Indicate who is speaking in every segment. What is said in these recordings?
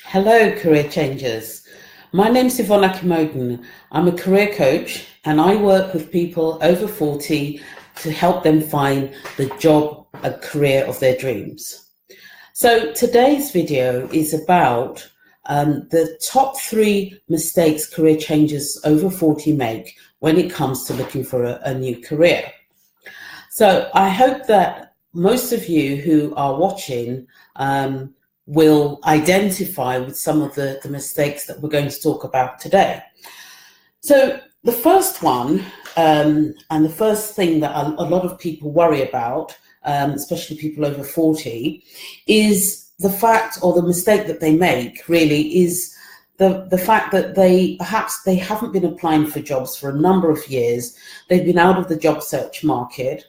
Speaker 1: Hello, career changers. My name's Yvonne Akimoden. I'm a career coach and I work with people over 40 to help them find the job and career of their dreams. So today's video is about the top 3 mistakes career changers over 40 make when it comes to looking for a new career. So I hope that most of you who are watching will identify with some of the mistakes that we're going to talk about today. So the first one, and the first thing that a lot of people worry about, especially people over 40, is the fact, or the mistake that they make really is the fact that they haven't been applying for jobs for a number of years. They've been out of the job search market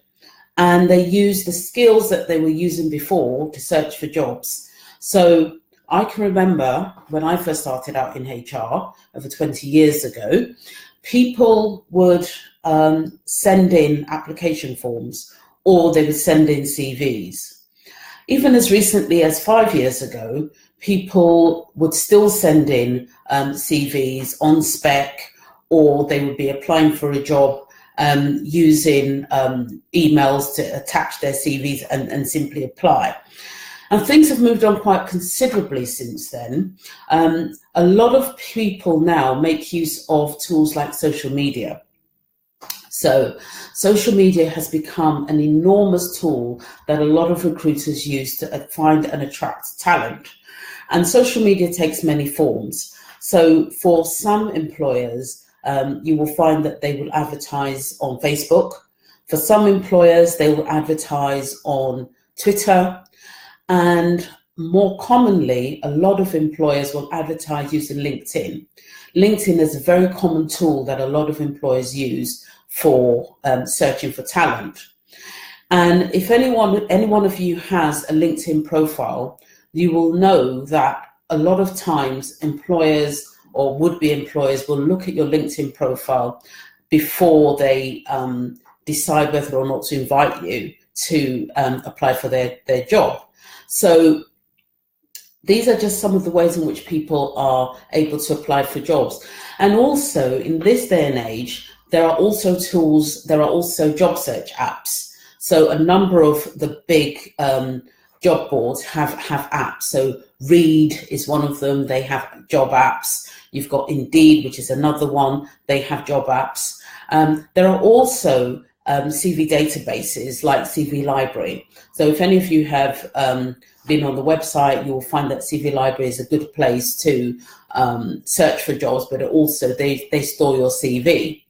Speaker 1: and they use the skills that they were using before to search for jobs. So I can remember when I first started out in HR over 20 years ago, people would send in application forms or they would send in CVs. Even as recently as 5 years ago, people would still send in CVs on spec, or they would be applying for a job using emails to attach their CVs and simply apply. And things have moved on quite considerably since then. A lot of people now make use of tools like social media. So social media has become an enormous tool that a lot of recruiters use to find and attract talent. And social media takes many forms. So for some employers, you will find that they will advertise on Facebook. For some employers, they will advertise on Twitter. And more commonly, a lot of employers will advertise using LinkedIn. LinkedIn is a very common tool that a lot of employers use for searching for talent. And if any one of you has a LinkedIn profile, you will know that a lot of times employers or would-be employers will look at your LinkedIn profile before they decide whether or not to invite you to apply for their job. So these are just some of the ways in which people are able to apply for jobs. And also in this day and age, there are also tools, there are also job search apps. So a number of the big job boards have apps. So Reed is one of them, they have job apps. You've got Indeed, which is another one, they have job apps. There are also CV databases like CV Library. So if any of you have been on the website, you will find that CV Library is a good place to search for jobs, but also they store your CV.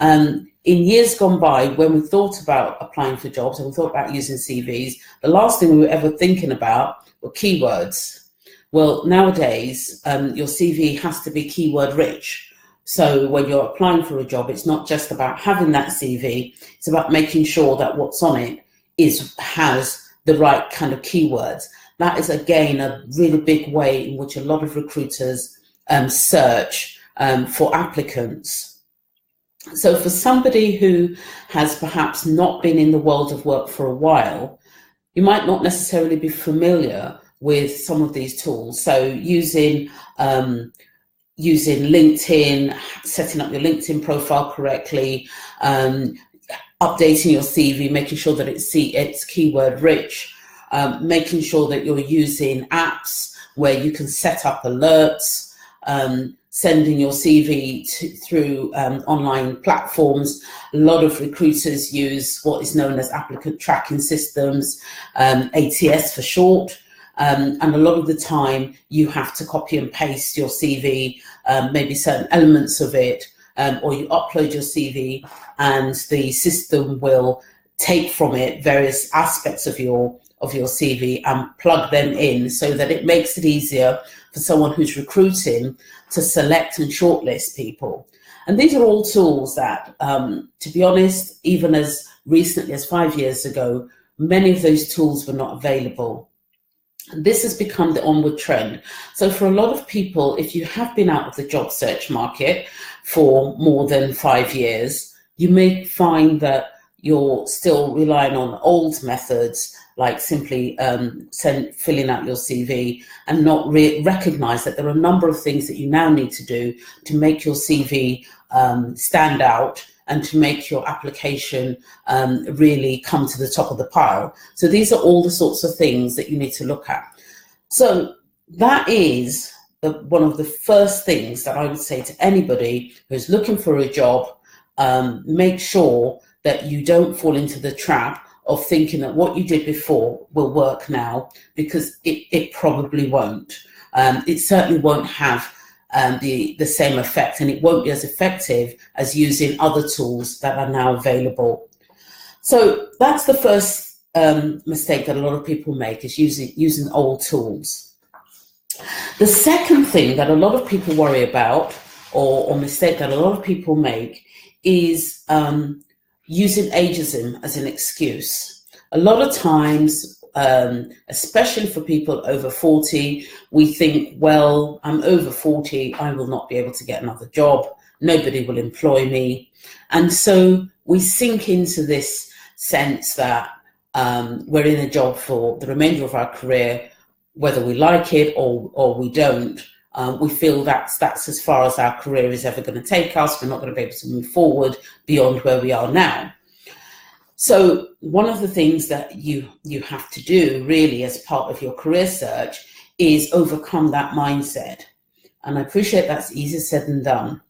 Speaker 1: In years gone by, when we thought about applying for jobs and we thought about using CVs, the last thing we were ever thinking about were keywords. Well, nowadays, your CV has to be keyword rich. So when you're applying for a job, it's not just about having that CV, it's about making sure that what's on it has the right kind of keywords. That is, again, a really big way in which a lot of recruiters search for applicants. So for somebody who has perhaps not been in the world of work for a while, you might not necessarily be familiar with some of these tools. So using LinkedIn, setting up your LinkedIn profile correctly, updating your CV, making sure that it's keyword rich, making sure that you're using apps where you can set up alerts, sending your CV through online platforms. A lot of recruiters use what is known as applicant tracking systems, ATS for short. And a lot of the time you have to copy and paste your CV, maybe certain elements of it, or you upload your CV and the system will take from it various aspects of your CV and plug them in so that it makes it easier for someone who's recruiting to select and shortlist people. And these are all tools that, to be honest, even as recently as 5 years ago, many of those tools were not available. This has become the onward trend. So for a lot of people, if you have been out of the job search market for more than 5 years, you may find that you're still relying on old methods like simply filling out your CV and not recognize that there are a number of things that you now need to do to make your CV stand out and to make your application really come to the top of the pile. So these are all the sorts of things that you need to look at. So that is one of the first things that I would say to anybody who's looking for a job. Make sure that you don't fall into the trap of thinking that what you did before will work now, because it probably won't. It certainly won't have the same effect, and it won't be as effective as using other tools that are now available. So that's the first mistake that a lot of people make, is using old tools. The second thing that a lot of people worry about, or mistake that a lot of people make, is using ageism as an excuse. A lot of times, especially for people over 40, we think, well, I'm over 40, I will not be able to get another job, nobody will employ me. And so we sink into this sense that we're in a job for the remainder of our career, whether we like it or we don't. We feel that's as far as our career is ever going to take us. We're not going to be able to move forward beyond where we are now. So one of the things that you have to do really as part of your career search is overcome that mindset. And I appreciate that's easier said than done.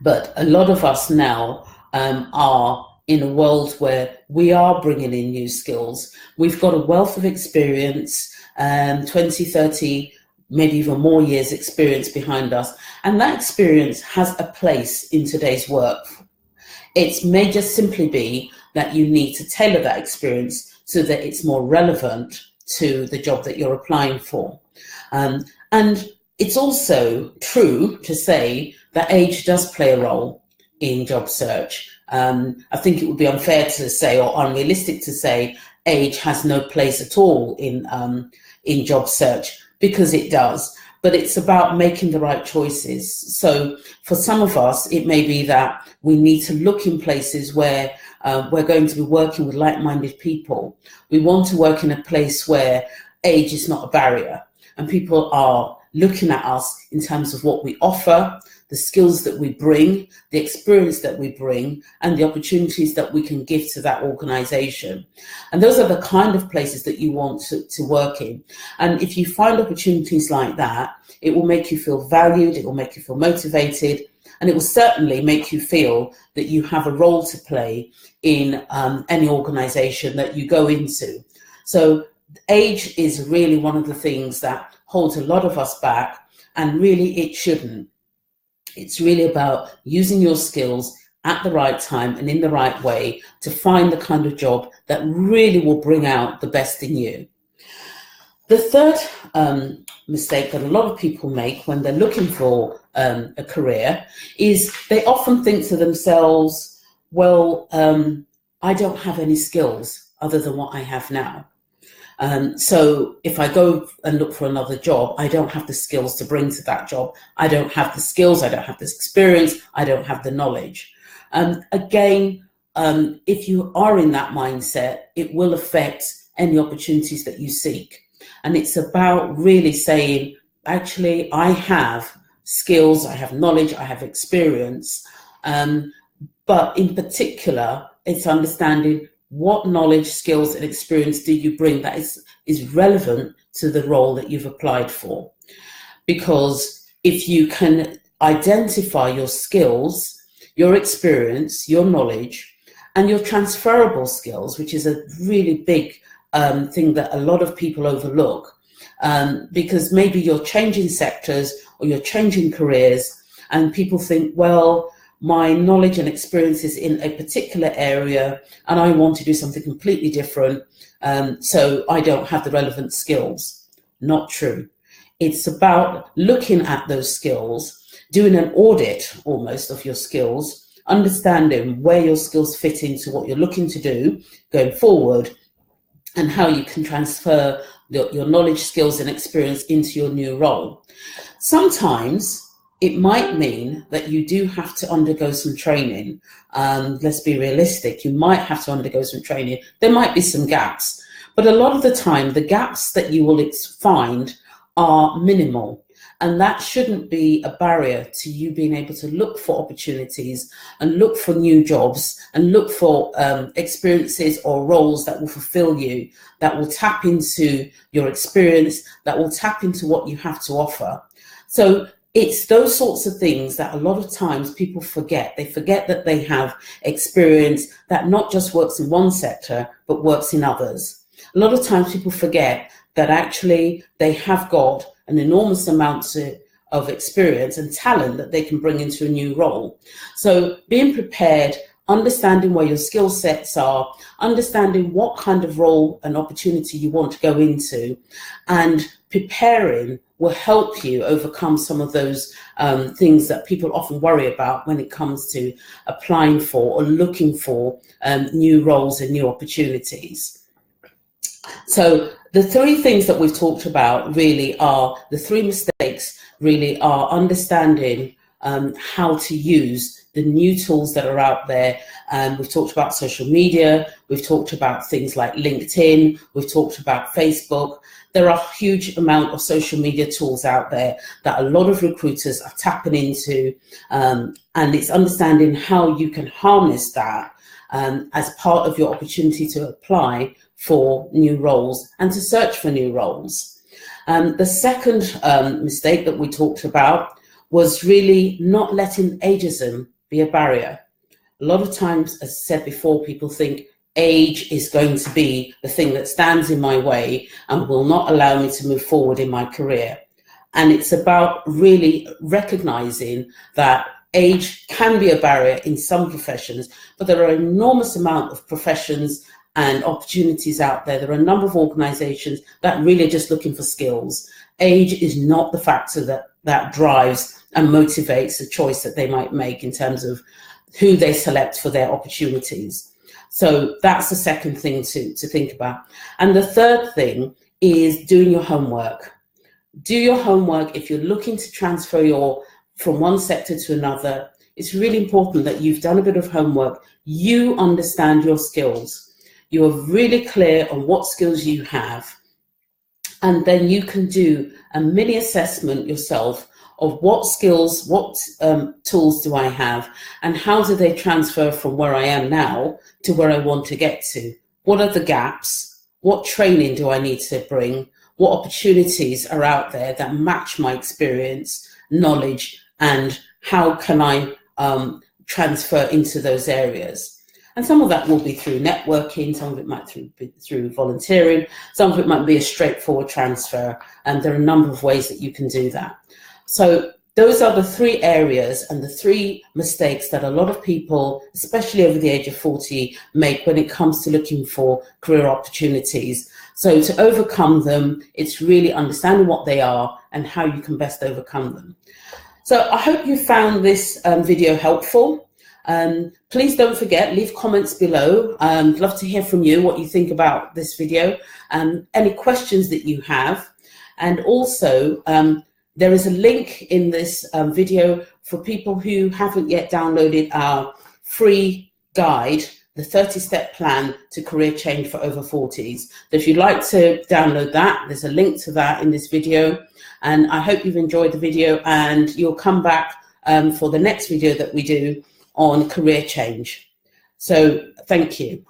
Speaker 1: But a lot of us now are in a world where we are bringing in new skills. We've got a wealth of experience, 20, 30, maybe even more years experience behind us. And that experience has a place in today's work. It may just simply be that you need to tailor that experience so that it's more relevant to the job that you're applying for. And it's also true to say that age does play a role in job search. I think it would be unfair to say, or unrealistic to say, age has no place at all in job search, because it does. But it's about making the right choices. So for some of us, it may be that we need to look in places where we're going to be working with like-minded people. We want to work in a place where age is not a barrier, and people are looking at us in terms of what we offer, the skills that we bring, the experience that we bring, and the opportunities that we can give to that organization. And those are the kind of places that you want to work in. And if you find opportunities like that, it will make you feel valued, it will make you feel motivated, and it will certainly make you feel that you have a role to play in any organization that you go into. So age is really one of the things that holds a lot of us back, and really it shouldn't. It's really about using your skills at the right time and in the right way to find the kind of job that really will bring out the best in you. The third mistake that a lot of people make when they're looking for a career is they often think to themselves, well, I don't have any skills other than what I have now. So if I go and look for another job, I don't have the skills to bring to that job. I don't have the skills, I don't have this experience, I don't have the knowledge. Again, if you are in that mindset, it will affect any opportunities that you seek. And it's about really saying, actually, I have skills, I have knowledge, I have experience. But in particular, it's understanding what knowledge, skills, and experience do you bring that is relevant to the role that you've applied for. Because if you can identify your skills, your experience, your knowledge, and your transferable skills, which is a really big thing that a lot of people overlook, because maybe you're changing sectors or you're changing careers, and people think, well, my knowledge and experience is in a particular area and I want to do something completely different, so I don't have the relevant skills. Not true. It's about looking at those skills, doing an audit almost of your skills, understanding where your skills fit into what you're looking to do going forward, and how you can transfer your knowledge, skills, and experience into your new role. Sometimes it might mean that you do have to undergo some training. Let's be realistic. You might have to undergo some training. There might be some gaps. But a lot of the time, the gaps that you will find are minimal. And that shouldn't be a barrier to you being able to look for opportunities and look for new jobs and look for experiences or roles that will fulfill you, that will tap into your experience, that will tap into what you have to offer. So it's those sorts of things that a lot of times people forget. They forget that they have experience that not just works in one sector, but works in others. A lot of times people forget that actually they have got an enormous amount of experience and talent that they can bring into a new role. So being prepared, understanding where your skill sets are, understanding what kind of role and opportunity you want to go into, and preparing will help you overcome some of those things that people often worry about when it comes to applying for or looking for new roles and new opportunities. So the three things that we've talked about really are, the three mistakes really are understanding how to use the new tools that are out there. We've talked about social media, we've talked about things like LinkedIn, we've talked about Facebook. There are a huge amount of social media tools out there that a lot of recruiters are tapping into, and it's understanding how you can harness that as part of your opportunity to apply for new roles and to search for new roles. The second mistake that we talked about was really not letting ageism be a barrier. A lot of times, as I said before, people think age is going to be the thing that stands in my way and will not allow me to move forward in my career. And it's about really recognizing that age can be a barrier in some professions, but there are an enormous amount of professions and opportunities out there. There are a number of organizations that really are just looking for skills. Age is not the factor that drives and motivates the choice that they might make in terms of who they select for their opportunities. So that's the second thing to think about. And the third thing is doing your homework. Do your homework. If you're looking to transfer from one sector to another, it's really important that you've done a bit of homework. You understand your skills. You are really clear on what skills you have, and then you can do a mini assessment yourself of what skills, what tools do I have, and how do they transfer from where I am now to where I want to get to? What are the gaps? What training do I need to bring? What opportunities are out there that match my experience, knowledge, and how can I transfer into those areas? And some of that will be through networking, some of it might be through volunteering, some of it might be a straightforward transfer, and there are a number of ways that you can do that. So those are the three areas and the three mistakes that a lot of people, especially over the age of 40, make when it comes to looking for career opportunities. So to overcome them, it's really understanding what they are and how you can best overcome them. So I hope you found this video helpful. Please don't forget, leave comments below. I'd love to hear from you, what you think about this video, any questions that you have. And also, there is a link in this video for people who haven't yet downloaded our free guide, the 30-step plan to career change for over 40s. So if you'd like to download that, there's a link to that in this video. And I hope you've enjoyed the video and you'll come back for the next video that we do on career change. So thank you.